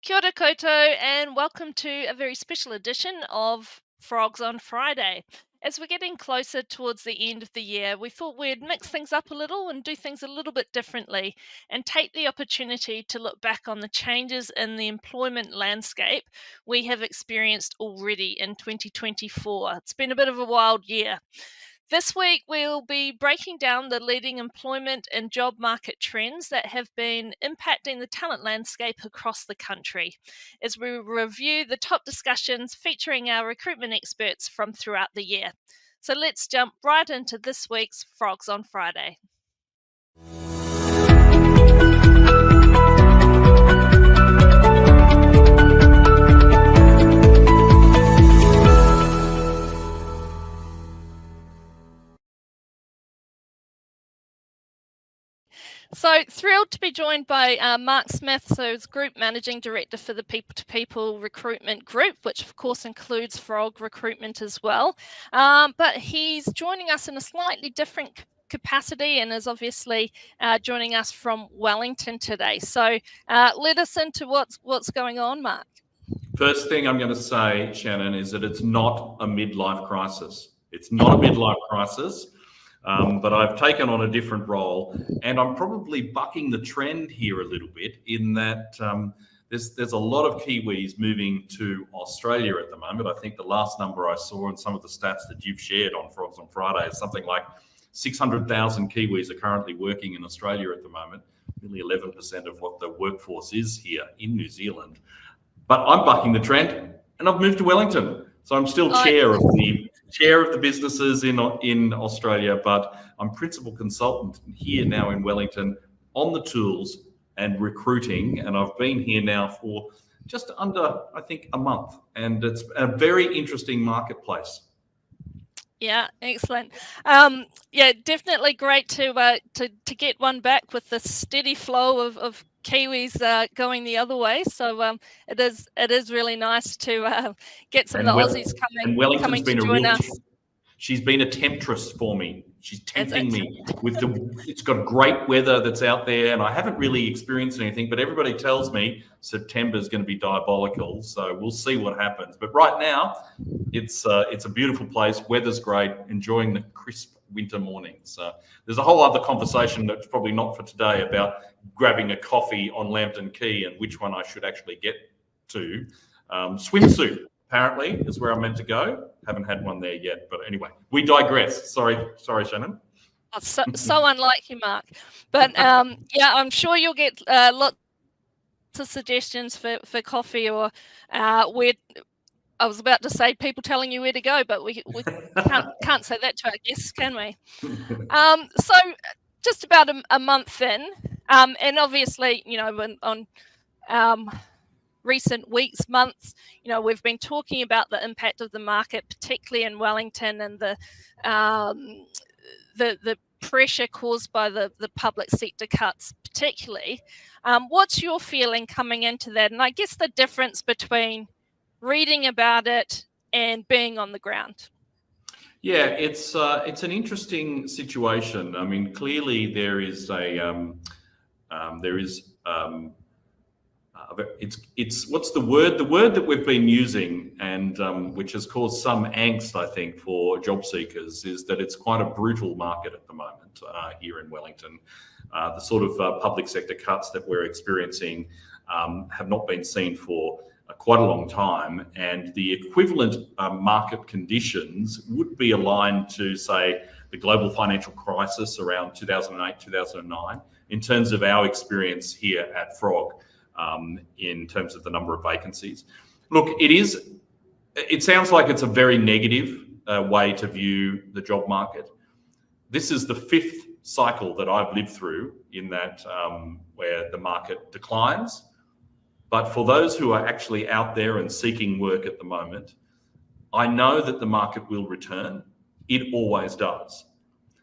Kia ora koutou, and welcome to a very special edition of Frogs on Friday. As we're getting closer towards the end of the year, we thought we'd mix things up a little and do things a little bit differently and take the opportunity to look back on the changes in the employment landscape we have experienced already in 2024. It's been a bit of a wild year. This week, we'll be breaking down the leading employment and job market trends that have been impacting the talent landscape across the country, as we review the top discussions featuring our recruitment experts from throughout the year. So let's jump right into this week's Frogs on Friday. So thrilled to be joined by Mark Smith, who's Group Managing Director for the People-to-People Recruitment Group, which of course includes Frog Recruitment as well. But he's joining us in a slightly different capacity and is obviously joining us from Wellington today. So let us into what's going on, Mark. First thing I'm going to say, Shannon, is that it's not a midlife crisis. It's not a midlife crisis. But I've taken on a different role, and I'm probably bucking the trend here a little bit in that there's a lot of Kiwis moving to Australia at the moment. I think the last number I saw and some of the stats that you've shared on Frogs on Friday is something like 600,000 Kiwis are currently working in Australia at the moment, nearly 11% of what the workforce is here in New Zealand. But I'm bucking the trend, and I've moved to Wellington. So I'm still chair of the businesses in Australia, but I'm principal consultant here now in Wellington on the tools and recruiting. And I've been here now for just under, I think, a month. And it's a very interesting marketplace. Yeah, excellent. Yeah, definitely great to get one back with the steady flow of Kiwis going the other way. So it is really nice to get some of the Aussies coming to join us. She's been a temptress for me. She's tempting me with it's got great weather that's out there, and I haven't really experienced anything, but everybody tells me September is going to be diabolical. So we'll see what happens. But right now, it's a beautiful place. Weather's great. Enjoying the crisp winter mornings. There's a whole other conversation that's probably not for today about grabbing a coffee on Lambton Quay and which one I should actually get to. Swimsuit apparently is where I'm meant to go. Haven't had one there yet, but anyway, we digress. Sorry, Shannon. Oh, so unlike you, Mark. But yeah, I'm sure you'll get lots of suggestions for coffee or where. I was about to say people telling you where to go, but we can't say that to our guests, can we? So just about a month in, and obviously, you know, on recent weeks, months, you know, we've been talking about the impact of the market, particularly in Wellington, and the pressure caused by the public sector cuts, particularly. What's your feeling coming into that? And I guess the difference between reading about it and being on the ground. Yeah, it's an interesting situation. I mean, clearly there is it's what's the word? The word that we've been using and which has caused some angst, I think, for job seekers is that it's quite a brutal market at the moment here in Wellington. The sort of public sector cuts that we're experiencing have not been seen for quite a long time, and the equivalent market conditions would be aligned to, say, the global financial crisis around 2008, 2009, in terms of our experience here at Frog, in terms of the number of vacancies. Look, it sounds like it's a very negative way to view the job market. This is the fifth cycle that I've lived through in that where the market declines. But for those who are actually out there and seeking work at the moment, I know that the market will return. It always does.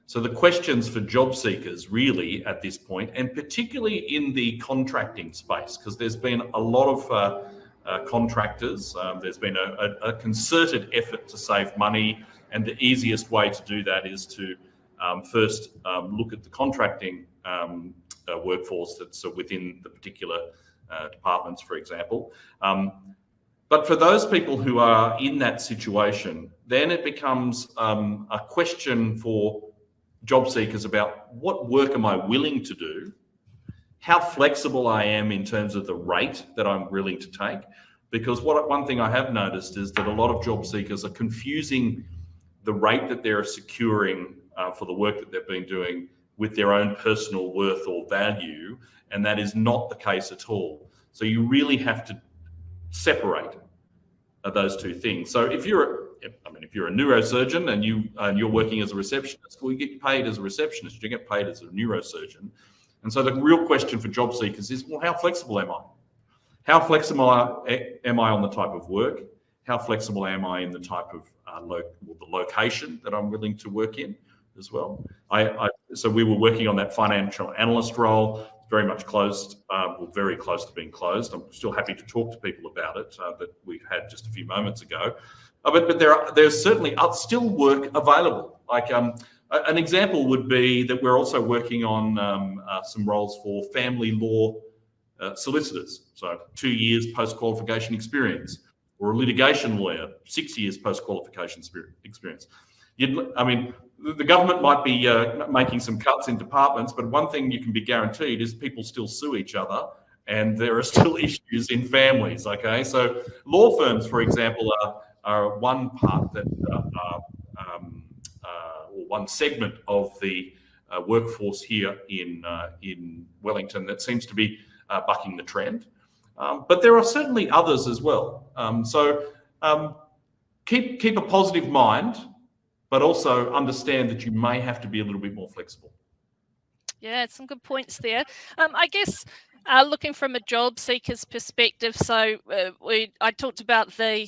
So the questions for job seekers really at this point, and particularly in the contracting space, because there's been a lot of contractors, there's been a concerted effort to save money, and the easiest way to do that is to first look at the contracting workforce that's within the particular departments, for example. But for those people who are in that situation, then it becomes a question for job seekers about what work am I willing to do, how flexible I am in terms of the rate that I'm willing to take. Because one thing I have noticed is that a lot of job seekers are confusing the rate that they're securing for the work that they've been doing with their own personal worth or value, and that is not the case at all. So you really have to separate those two things. So if you're a neurosurgeon and you're working as a receptionist, well, you get paid as a receptionist, you get paid as a neurosurgeon. And so the real question for job seekers is, well, how flexible am I? How flexible am I on the type of work? How flexible am I in the type of the location that I'm willing to work in as well? So we were working on that financial analyst role, very much closed, very close to being closed. I'm still happy to talk to people about it that we had just a few moments ago. But there's certainly still work available. Like an example would be that we're also working on some roles for family law solicitors. So 2 years post-qualification experience, or a litigation lawyer, 6 years post-qualification experience. The government might be making some cuts in departments, but one thing you can be guaranteed is people still sue each other, and there are still issues in families. Okay, so law firms, for example, are one part that, or one segment of the workforce here in Wellington that seems to be bucking the trend. But there are certainly others as well. So keep a positive mind, but also understand that you may have to be a little bit more flexible. Yeah, some good points there. I guess looking from a job seeker's perspective, so I talked about the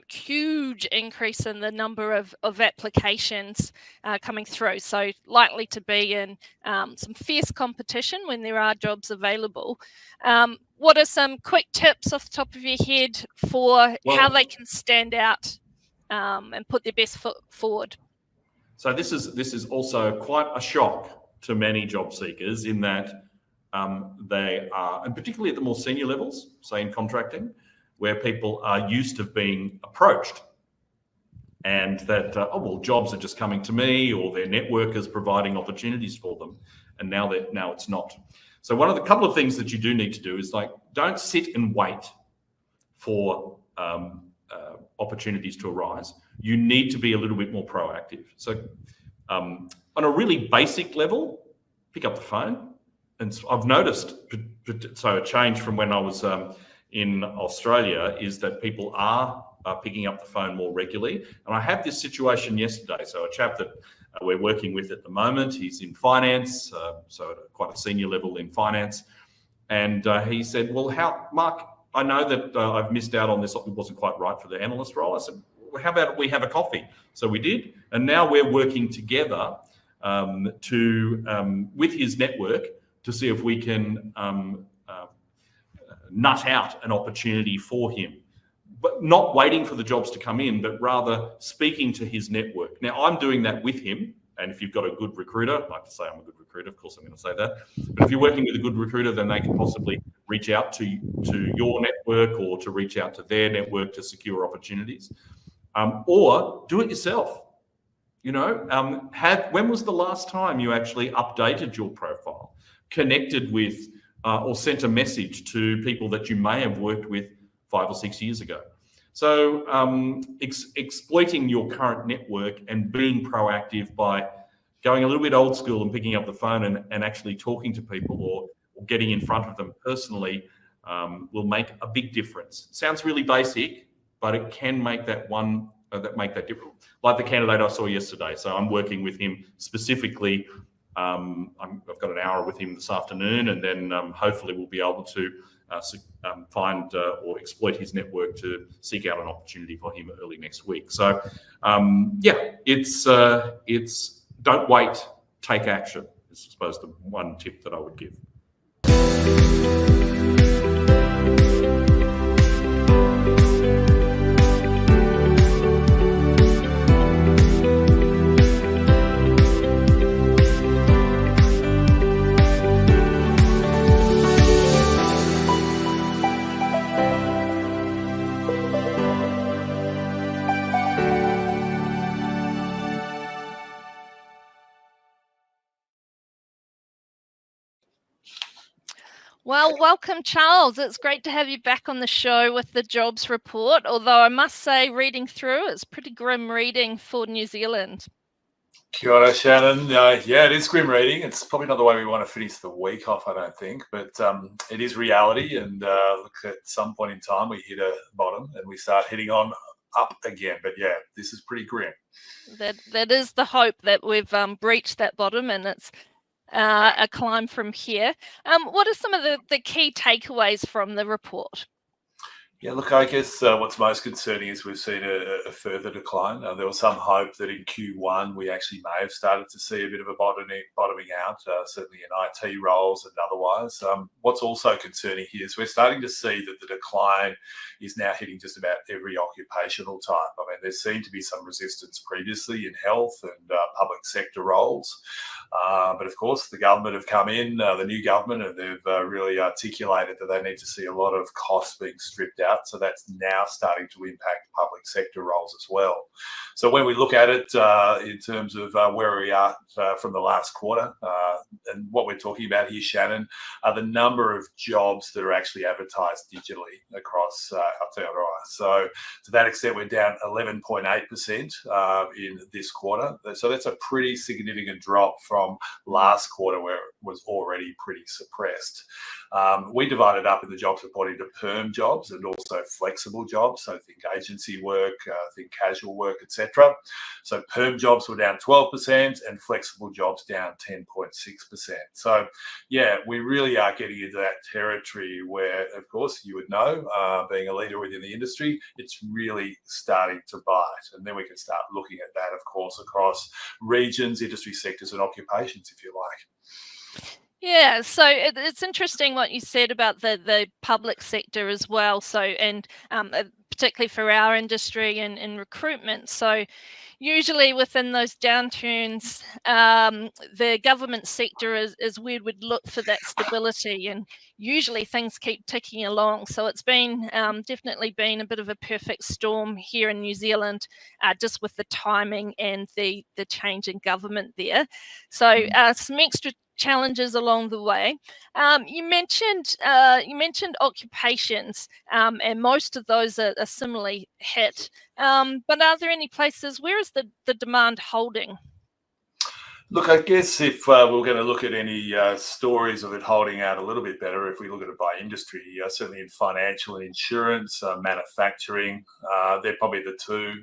huge increase in the number of applications coming through, so likely to be in some fierce competition when there are jobs available. What are some quick tips off the top of your head for how they can stand out and put their best foot forward? So this is also quite a shock to many job seekers in that they are, and particularly at the more senior levels, say in contracting, where people are used to being approached, and that jobs are just coming to me, or their network is providing opportunities for them, and now it's not. So couple of things that you do need to do is, like, don't sit and wait for opportunities to arise. You need to be a little bit more proactive. So on a really basic level, pick up the phone. And I've noticed, so a change from when I was in Australia is that people are picking up the phone more regularly. And I had this situation yesterday. So a chap that we're working with at the moment, he's in finance, so at quite a senior level in finance. And he said, well, Mark, I know that I've missed out on this. It wasn't quite right for the analyst role. I said, well, how about we have a coffee? So we did. And now we're working together with his network to see if we can nut out an opportunity for him, but not waiting for the jobs to come in, but rather speaking to his network. Now, I'm doing that with him. And if you've got a good recruiter, I like to say I'm a good recruiter, of course I'm going to say that. But if you're working with a good recruiter, then they can possibly reach out to your network or to reach out to their network to secure opportunities. Or do it yourself. When was the last time you actually updated your profile, connected with or sent a message to people that you may have worked with 5 or 6 years ago? So exploiting your current network and being proactive by going a little bit old school and picking up the phone and actually talking to people or getting in front of them personally will make a big difference. Sounds really basic, but it can make that difference. Like the candidate I saw yesterday. So I'm working with him specifically. I've got an hour with him this afternoon, and then hopefully we'll be able to find or exploit his network to seek out an opportunity for him early next week. So it's don't wait, take action is, I suppose, the one tip that I would give. Well, welcome, Charles. It's great to have you back on the show with the jobs report, although I must say, reading through, it's pretty grim reading for New Zealand. Kia ora, Shannon. Yeah, it is grim reading. It's probably not the way we want to finish the week off, I don't think, but it is reality. And look, at some point in time, we hit a bottom and we start heading on up again. But yeah, this is pretty grim. That is the hope, that we've breached that bottom and it's a climb from here. What are some of the key takeaways from the report? Yeah, look, I guess what's most concerning is we've seen a further decline. There was some hope that in Q1 we actually may have started to see a bit of a bottoming out, certainly in IT roles and otherwise. What's also concerning here is we're starting to see that the decline is now hitting just about every occupational type. I mean, there seemed to be some resistance previously in health and public sector roles. But of course, the government have come in, the new government, and they've really articulated that they need to see a lot of costs being stripped out. So that's now starting to impact public sector roles as well. So when we look at it in terms of where we are from the last quarter, and what we're talking about here, Shannon, are the number of jobs that are actually advertised digitally across Aotearoa. So to that extent, we're down 11.8% in this quarter. So that's a pretty significant drop from last quarter, where it was already pretty suppressed. We divided up in the jobs report into perm jobs and also flexible jobs. So think agency work, think casual work, etc. So perm jobs were down 12% and flexible jobs down 10.6%. So yeah, we really are getting into that territory where, of course, you would know, being a leader within the industry, it's really starting to bite. And then we can start looking at that, of course, across regions, industry sectors and occupations, if you like. Yeah, so it's interesting what you said about the public sector as well. So, and particularly for our industry and in recruitment. So usually within those downturns, the government sector is where we'd look for that stability, and usually things keep ticking along. So it's been definitely been a bit of a perfect storm here in New Zealand, just with the timing and the change in government there. So some extra challenges along the way. You mentioned occupations, and most of those are similarly hit. But are there any places where is the demand holding? Look, I guess if we're going to look at any stories of it holding out a little bit better, if we look at it by industry, certainly in financial and insurance, manufacturing, they're probably the two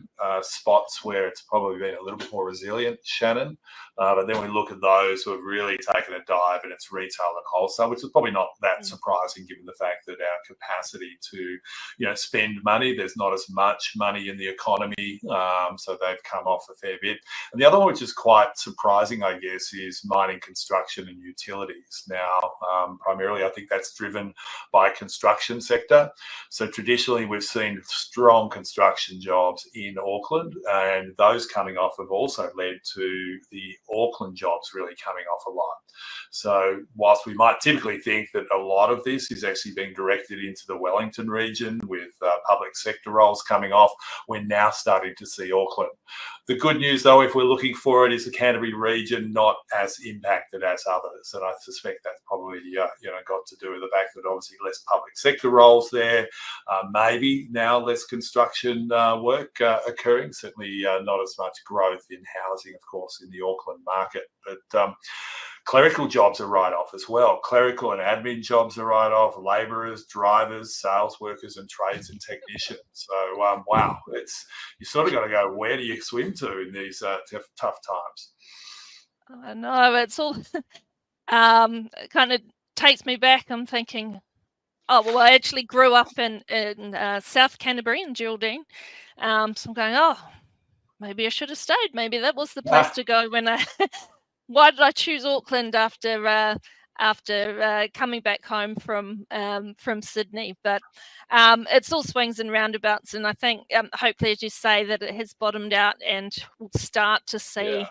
spots where it's probably been a little bit more resilient, Shannon. But then we look at those who have really taken a dive, and it's retail and wholesale, which is probably not that surprising given the fact that our capacity to, spend money, there's not as much money in the economy, so they've come off a fair bit. And the other one, which is quite surprising, I guess, is mining, construction and utilities. Now, primarily, I think that's driven by construction sector. So traditionally, we've seen strong construction jobs in Auckland, and those coming off have also led to the Auckland jobs really coming off a lot. So whilst we might typically think that a lot of this is actually being directed into the Wellington region with public sector roles coming off, we're now starting to see Auckland. The good news, though, if we're looking for it, is the Canterbury region not as impacted as others, and I suspect that's probably got to do with the fact that obviously less public sector roles there, maybe now less construction work occurring. Certainly not as much growth in housing, of course, in the Auckland market, but clerical jobs are right off as well. Clerical and admin jobs are right off. Labourers, drivers, sales workers, and trades and technicians. So wow, you sort of got to go, where do you swim to in these tough times? I know, it's all it kind of takes me back. I'm thinking, oh well, I actually grew up in South Canterbury in Geraldine, so I'm going, oh, maybe I should have stayed. Maybe that was the place to go when I. Why did I choose Auckland after coming back home from Sydney? But it's all swings and roundabouts, and I think hopefully, as you say, that it has bottomed out, and we'll start to see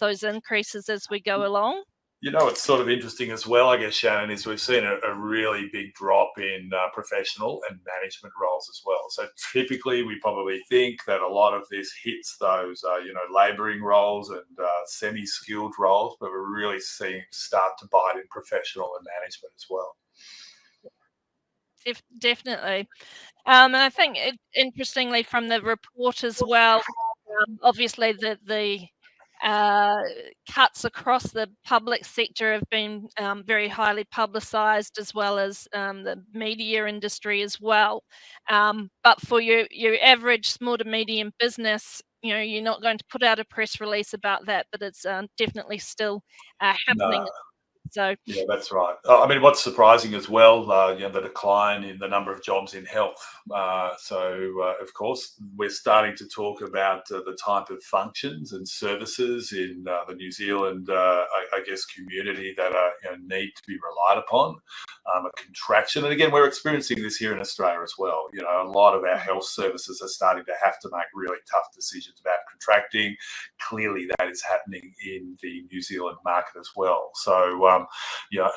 those increases as we go along. It's sort of interesting as well, I guess, Shannon, is we've seen a really big drop in professional and management roles as well. So typically we probably think that a lot of this hits those, labouring roles and semi-skilled roles, but we're really seeing start to bite in professional and management as well. Definitely. And I think, interestingly, from the report as well, obviously the cuts across the public sector have been very highly publicised, as well as the media industry as well. But for your average small to medium business, you're not going to put out a press release about that, but it's definitely still happening. No. So Yeah, that's right. I mean, what's surprising as well, the decline in the number of jobs in health. Of course, we're starting to talk about the type of functions and services in the New Zealand, I guess, community that need to be relied upon. A contraction, and again, we're experiencing this here in Australia as well. A lot of our health services are starting to have to make really tough decisions about contracting. Clearly, that is happening in the New Zealand market as well. So, a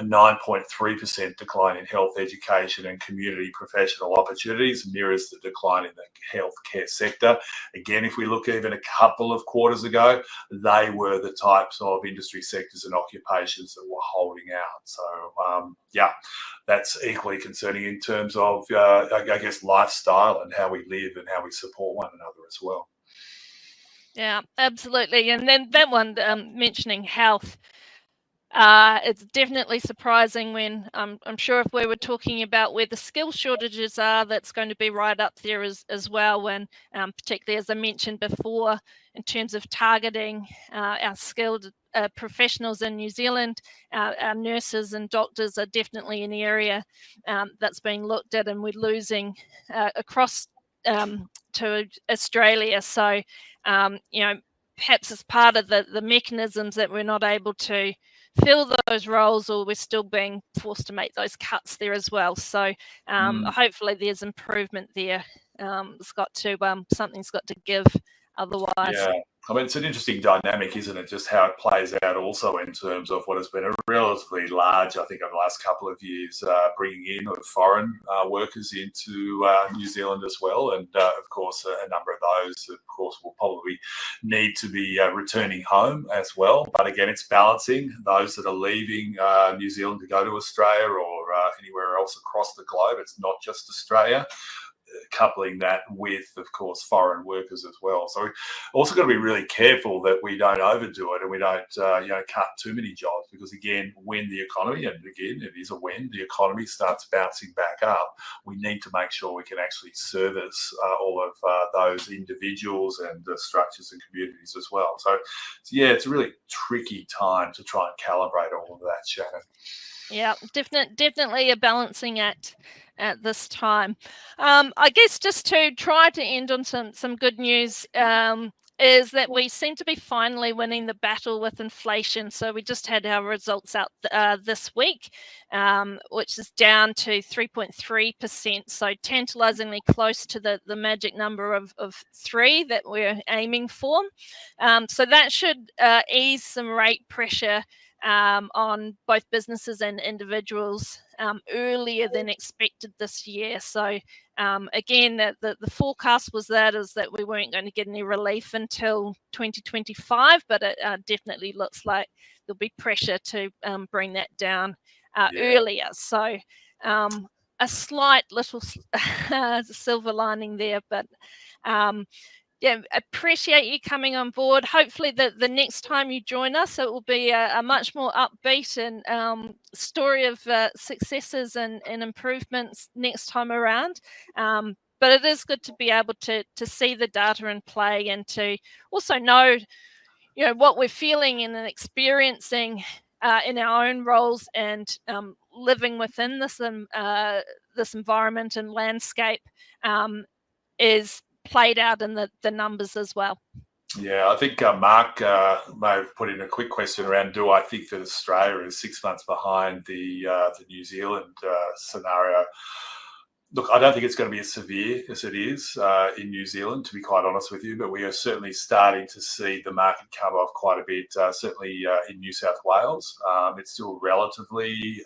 9.3% decline in health, education and community professional opportunities mirrors the decline in the healthcare sector. Again, if we look even a couple of quarters ago, they were the types of industry sectors and occupations that were holding out. So, that's equally concerning in terms of, I guess, lifestyle and how we live and how we support one another as well. Yeah, absolutely. And then that one, mentioning health, it's definitely surprising when I'm sure if we were talking about where the skill shortages are, that's going to be right up there as well. When particularly, as I mentioned before, in terms of targeting our skilled professionals in New Zealand, our nurses and doctors are definitely an area that's being looked at, and we're losing across to Australia. So, perhaps as part of the mechanisms that we're not able to fill those roles, or we're still being forced to make those cuts there as well. So hopefully there's improvement there. Something's got to give otherwise. Yeah, I mean, it's an interesting dynamic, isn't it? Just how it plays out also in terms of what has been a relatively large, I think, over the last couple of years, bringing in of foreign workers into New Zealand as well. And of course, a number of those, of course, will probably need to be returning home as well. But again, it's balancing those that are leaving New Zealand to go to Australia or anywhere else across the globe. It's not just Australia. Coupling that with, of course, foreign workers as well. So we've also got to be really careful that we don't overdo it and we don't, cut too many jobs, because again, when the economy, and again, it is a when the economy starts bouncing back up, we need to make sure we can actually service all of those individuals and structures and communities as well. So yeah, it's a really tricky time to try and calibrate all of that, Shannon. Yeah, definitely a balancing act at this time. I guess just to try to end on some good news, is that we seem to be finally winning the battle with inflation. So we just had our results out this week, which is down to 3.3%. So tantalizingly close to the magic number of 3 that we're aiming for. So that should ease some rate pressure on both businesses and individuals earlier than expected this year. So again, the forecast was that we weren't going to get any relief until 2025, but it definitely looks like there'll be pressure to bring that down earlier. So a slight little silver lining there, but appreciate you coming on board. Hopefully the next time you join us, it will be a much more upbeat and story of successes and improvements next time around. But it is good to be able to see the data in play, and to also know, what we're feeling and experiencing in our own roles, and living within this environment and landscape is played out in the numbers as well. Yeah, I think Mark may have put in a quick question around, do I think that Australia is 6 months behind the New Zealand scenario? Look, I don't think it's going to be as severe as it is in New Zealand, to be quite honest with you, but we are certainly starting to see the market come off quite a bit, certainly in New South Wales. It's still relatively,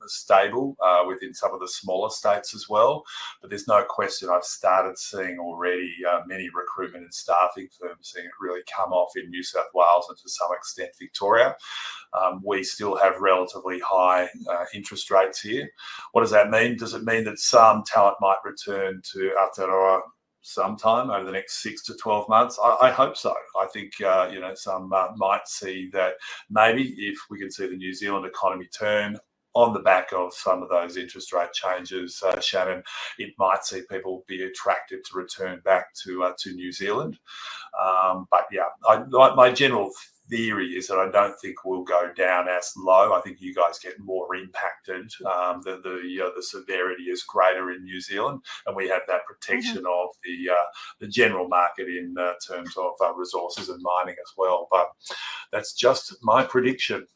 stable within some of the smaller states as well, but there's no question I've started seeing already many recruitment and staffing firms seeing it really come off in New South Wales and to some extent Victoria. we still have relatively high interest rates here. What does that mean? Does it mean that some talent might return to Aotearoa sometime over the next 6 to 12 months? I hope so. I think some might see that maybe if we can see the New Zealand economy turn on the back of some of those interest rate changes, Shannon, it might see people be attracted to return back to New Zealand. But yeah, my general theory is that I don't think we'll go down as low. I think you guys get more impacted. The severity is greater in New Zealand, and we have that protection of the general market in terms of resources and mining as well. But that's just my prediction.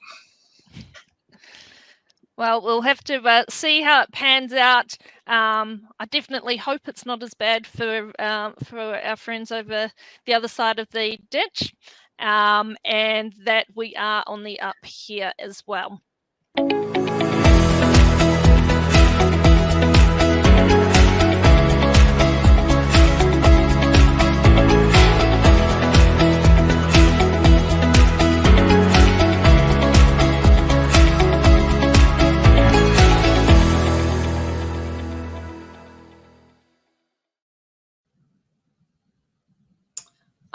Well, we'll have to see how it pans out. I definitely hope it's not as bad for our friends over the other side of the ditch, and that we are on the up here as well.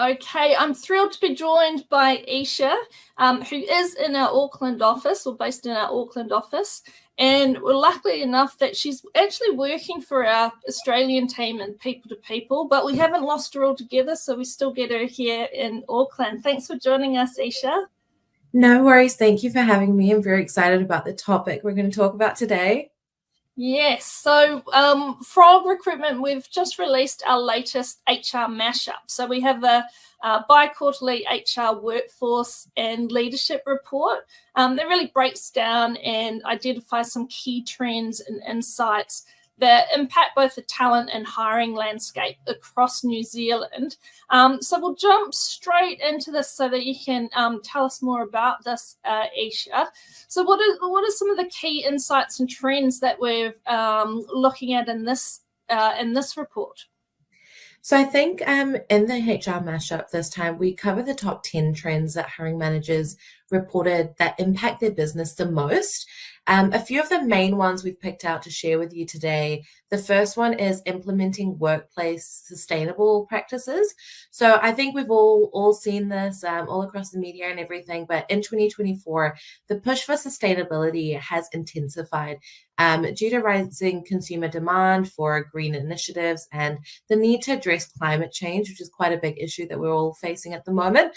Okay, I'm thrilled to be joined by Esha, who is in our Auckland office, or based in our Auckland office. And we're lucky enough that she's actually working for our Australian team in People to People, but we haven't lost her altogether, so we still get her here in Auckland. Thanks for joining us, Esha. No worries. Thank you for having me. I'm very excited about the topic we're going to talk about today. Yes, so from Recruitment, we've just released our latest HR mashup. So we have a bi-quarterly HR workforce and leadership report that really breaks down and identifies some key trends and insights that impact both the talent and hiring landscape across New Zealand. So we'll jump straight into this so that you can tell us more about this, Esha. So what are some of the key insights and trends that we're looking at in this report? So I think in the HR mashup this time, we cover the top 10 trends that hiring managers reported that impact their business the most. A few of the main ones we've picked out to share with you today. The first one is implementing workplace sustainable practices. So I think we've all seen this all across the media and everything, but in 2024, the push for sustainability has intensified due to rising consumer demand for green initiatives and the need to address climate change, which is quite a big issue that we're all facing at the moment.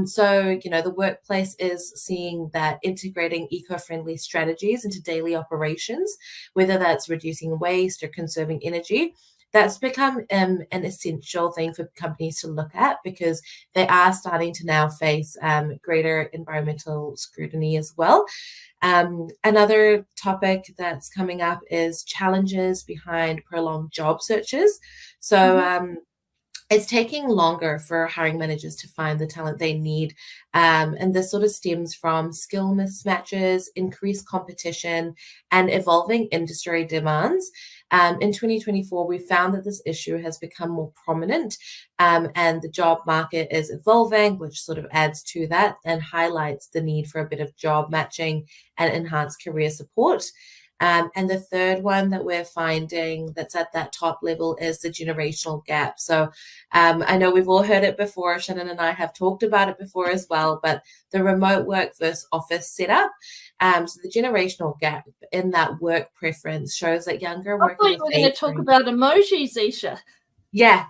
So, the workplace is seeing that integrating eco-friendly strategies into daily operations, whether that's reducing waste or conserving energy, that's become an essential thing for companies to look at because they are starting to now face greater environmental scrutiny as well. Another topic that's coming up is challenges behind prolonged job searches. So it's taking longer for hiring managers to find the talent they need. And this sort of stems from skill mismatches, increased competition, and evolving industry demands. In 2024, we found that this issue has become more prominent and the job market is evolving, which sort of adds to that and highlights the need for a bit of job matching and enhanced career support. And the third one that we're finding that's at that top level is the generational gap. So I know we've all heard it before. Shannon and I have talked about it before as well, but the remote work versus office setup. So the generational gap in that work preference shows that younger workers. I thought you were going to talk about emojis, Esha. Yeah,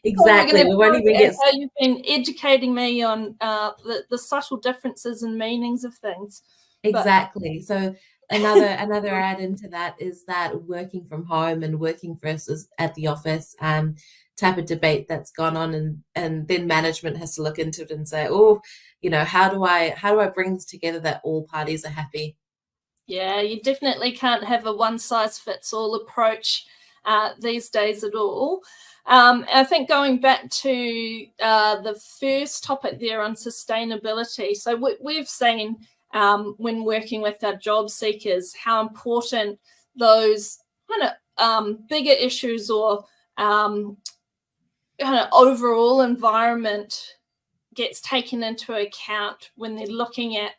exactly. We won't even get. How you've been educating me on the subtle differences and meanings of things. Exactly. So another add into that is that working from home and working versus at the office type of debate that's gone on, and then management has to look into it and say, how do I bring this together that all parties are happy? Yeah, you definitely can't have a one size fits all approach these days at all. I think going back to the first topic there on sustainability, so we've seen when working with our job seekers how important those kind of bigger issues or kind of overall environment gets taken into account when they're looking at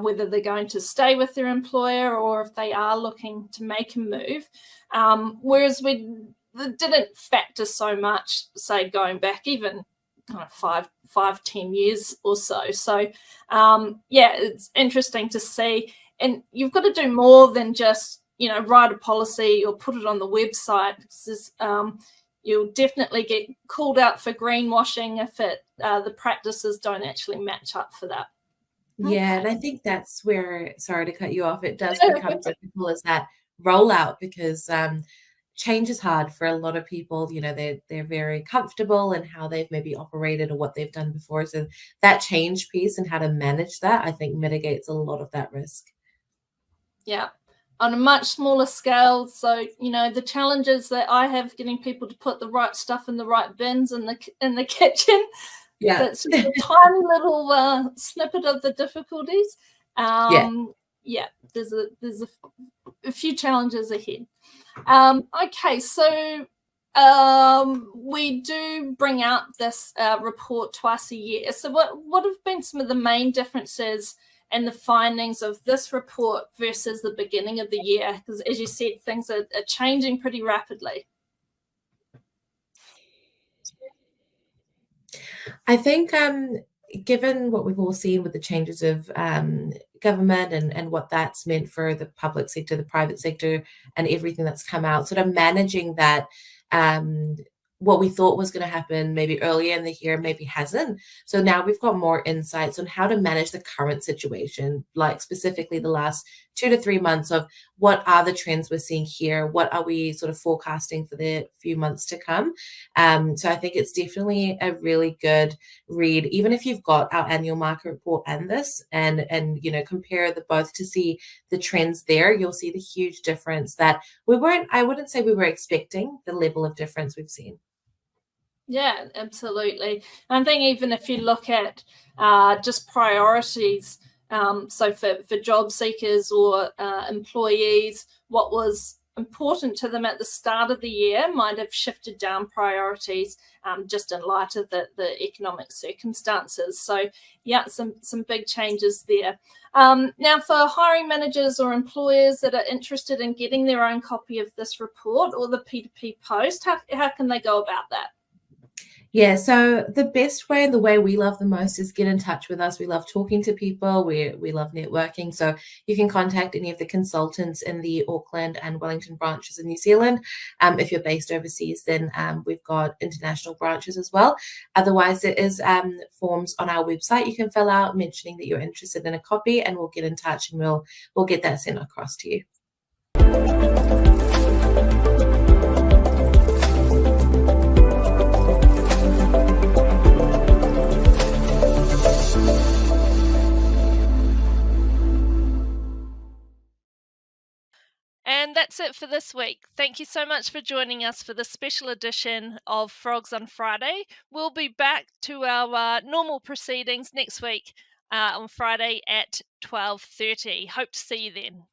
whether they're going to stay with their employer or if they are looking to make a move. Whereas we didn't factor so much, say, going back even kind of 5-10 years or so. So yeah, it's interesting to see. And you've got to do more than just, you know, write a policy or put it on the website. You'll definitely get called out for greenwashing if the practices don't actually match up for that. Yeah, and I think that's where, sorry to cut you off, it does become difficult as that rollout, because change is hard for a lot of people. You know, they're very comfortable in how they've maybe operated or what they've done before. So that change piece and how to manage that, I think, mitigates a lot of that risk. Yeah, on a much smaller scale. So, you know, the challenges that I have getting people to put the right stuff in the right bins in the kitchen. Yeah, that's just a tiny little snippet of the difficulties. Yeah, there's a few challenges ahead. Okay, so we do bring out this report twice a year. So what have been some of the main differences and the findings of this report versus the beginning of the year? Because as you said, things are changing pretty rapidly. I think given what we've all seen with the changes of government and what that's meant for the public sector, the private sector, and everything that's come out, sort of managing that, what we thought was going to happen maybe earlier in the year maybe hasn't. So now we've got more insights on how to manage the current situation, like specifically the last 2 to 3 months of what are the trends we're seeing here, what are we sort of forecasting for the few months to come. So I think it's definitely a really good read, even if you've got our annual market report and this, and you know, compare the both to see the trends there. You'll see the huge difference that I wouldn't say we were expecting the level of difference we've seen. Yeah, absolutely. I think even if you look at just priorities, so for job seekers or employees, what was important to them at the start of the year might have shifted down priorities just in light of the economic circumstances. So yeah, some big changes there. Now, for hiring managers or employers that are interested in getting their own copy of this report or the P2P post, how can they go about that? Yeah, so the best way and the way we love the most is get in touch with us. We love talking to people. We love networking. So you can contact any of the consultants in the Auckland and Wellington branches in New Zealand. If you're based overseas, then we've got international branches as well. Otherwise, there is forms on our website you can fill out mentioning that you're interested in a copy, and we'll get in touch and we'll get that sent across to you. And that's it for this week. Thank you so much for joining us for this special edition of Frogs on Friday. We'll be back to our normal proceedings next week on Friday at 12:30. Hope to see you then.